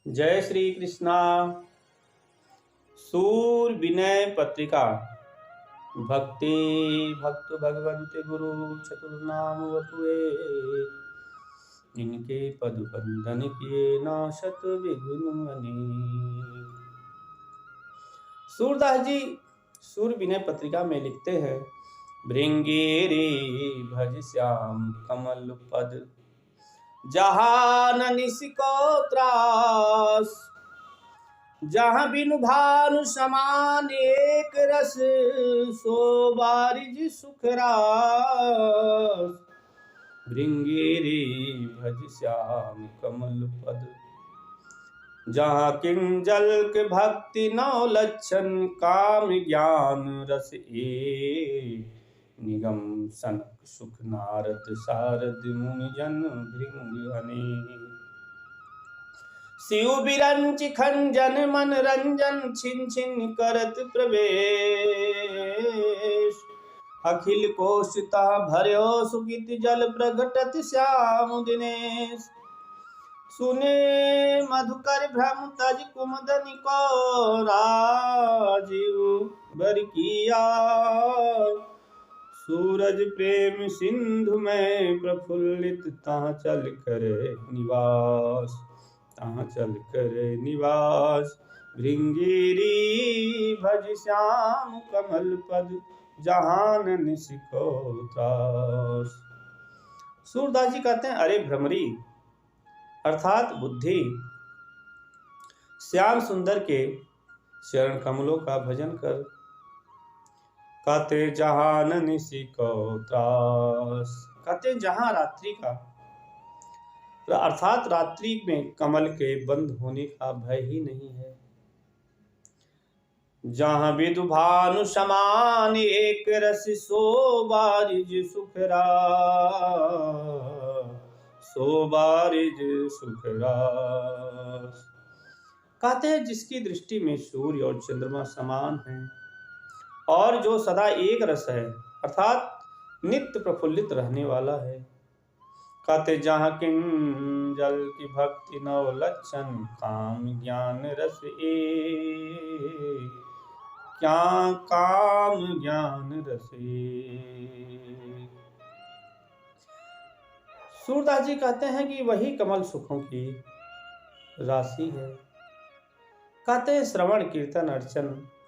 जय श्री कृष्णा। सूर विनय पत्रिका। भक्ति भक्त भगवंत गुरु चतुर्नाम वपुए, इनके पद बंधन किए नाशत विघ्न मनि। सूरदास जी सूर विनय पत्रिका में लिखते हैं, भृंगेरी भज श्याम कमल पद, जहान निसिको त्रास, जहाँ बिनु भानु समान एक रस, सो बारिज सुख रास। भृंगेरी भज श्याम कमल पद, जहाँ किंजल के भक्ति नौ लक्षण, काम ज्ञान रस ए निगम सनक सुख नारद सारद मुनि जन भृंग अने। शिव बिरंच खंजन मन रंजन, छिन छिन करत प्रवेश, अखिल कोशिता भर्यो सुकित जल, प्रगटत श्याम दिनेश। सुने मधुकर भ्रम तज कुमदनि को, राजीव बर किया सूरज प्रेम सिंधु में प्रफुल्लित, ता चल करे निवास, तहाँ चल करे निवास। भृंगेरी भज श्याम कमल पद, जहान निसिको त्रास। सूरदास जी कहते हैं, अरे भ्रमरी अर्थात बुद्धि, श्याम सुंदर के चरण कमलों का भजन कर। कहते जहान निसिको त्रास, कहते जहां रात्रि का अर्थात रात्रि में कमल के बंद होने का भय ही नहीं है। जहां विदु भानु समान एक रस, सो बारिज सुख रास, सो बारिज सुख रास। कहते हैं जिसकी दृष्टि में सूर्य और चंद्रमा समान हैं, और जो सदा एक रस है अर्थात नित्य प्रफुल्लित रहने वाला है। कहते जहाँ किंजल की भक्ति नौ लक्षण, काम ज्ञान रस ए, क्या काम ज्ञान रस ए। सूरदास जी कहते हैं कि वही कमल सुखों की राशि है। कहते श्रवण कीर्तन अर्चन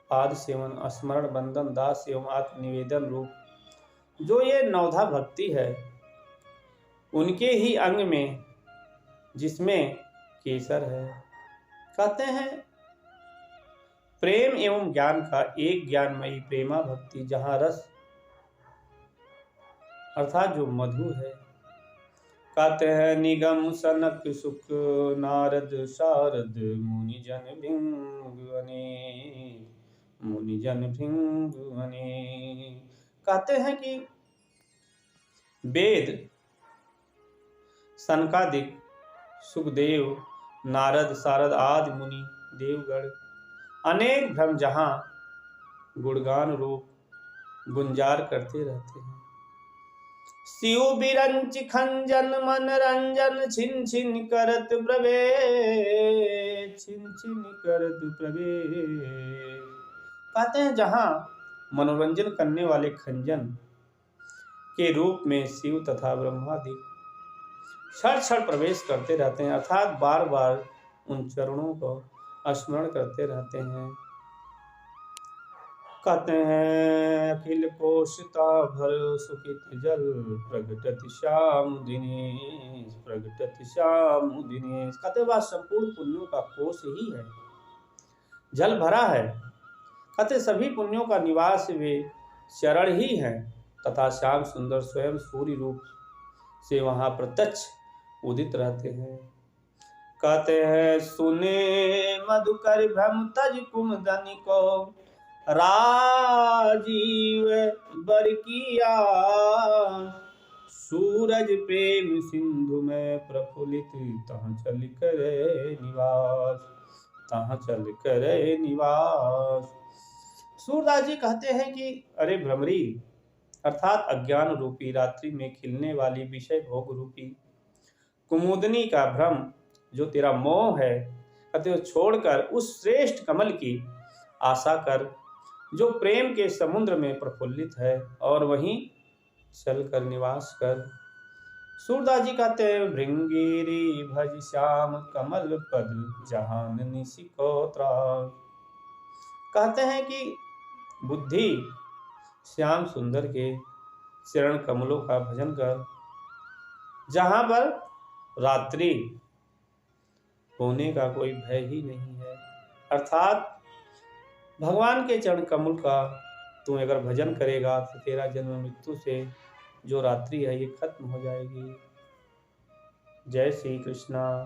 पाद सेवन स्मरण बंदन दास एवं आत्म निवेदन रूप जो ये नवधा भक्ति है, उनके ही अंग में जिसमें केसर है। कहते हैं प्रेम एवं ज्ञान का एक ज्ञानमयी प्रेमा भक्ति, जहाँ रस अर्थात जो मधु है। कहते हैं निगम सनक सुख नारद सारद, मुनि जन भृंग अने, मुनि जन भृंग अने। कहते हैं कि वेद सनकादिक सुखदेव नारद सारद आदि मुनि देवगण अनेक भ्रम जहाँ गुणगान रूप गुंजार करते रहते हैं। शिव बिरंच खंजन मन रंजन, छिन छिन करत प्रवेश, छिन छिन करत प्रवेश। कहते हैं जहाँ मनोरंजन करने वाले खंजन के रूप में शिव तथा ब्रह्मादि क्षण क्षण प्रवेश करते रहते हैं, अर्थात बार बार उन चरणों को स्मरण करते रहते हैं। कहते हैं अखिल कोशिता भर सुकित जल, प्रगटत श्याम दिनेश, प्रगटत श्याम दिनेश। कहते वह संपूर्ण पुण्यों का कोश ही है, जल भरा है। कहते सभी पुण्यों का निवास वे चरण ही हैं, तथा श्याम सुंदर स्वयं सूर्य रूप से वहां प्रत्यक्ष उदित रहते हैं। कहते हैं सुने मधुकर भ्रम तज कुमदनि को, राजीव बर किया सूरज प्रेम सिंधु में प्रफुल्लित, तहाँ चल करे निवास, तहाँ चल करे निवास। सूरदास जी कहते हैं कि अरे भ्रमरी अर्थात अज्ञान रूपी रात्रि में खिलने वाली विषय भोग रूपी कुमुदनी का भ्रम जो तेरा मोह है, कहते हो छोड़कर उस श्रेष्ठ कमल की आशा कर जो प्रेम के समुद्र में प्रफुल्लित है और वहीं चल कर निवास कर। सूरदास जी कहते हैं भृंगीरी भज श्याम कमल पद जहान निशिको त्राग। कहते हैं कि बुद्धि श्याम सुंदर के चरण कमलों का भजन कर, जहां पर रात्रि होने का कोई भय ही नहीं है। अर्थात भगवान के चरण कमल का तू अगर भजन करेगा तो तेरा जन्म मृत्यु से जो रात्रि है ये खत्म हो जाएगी। जय श्री कृष्णा।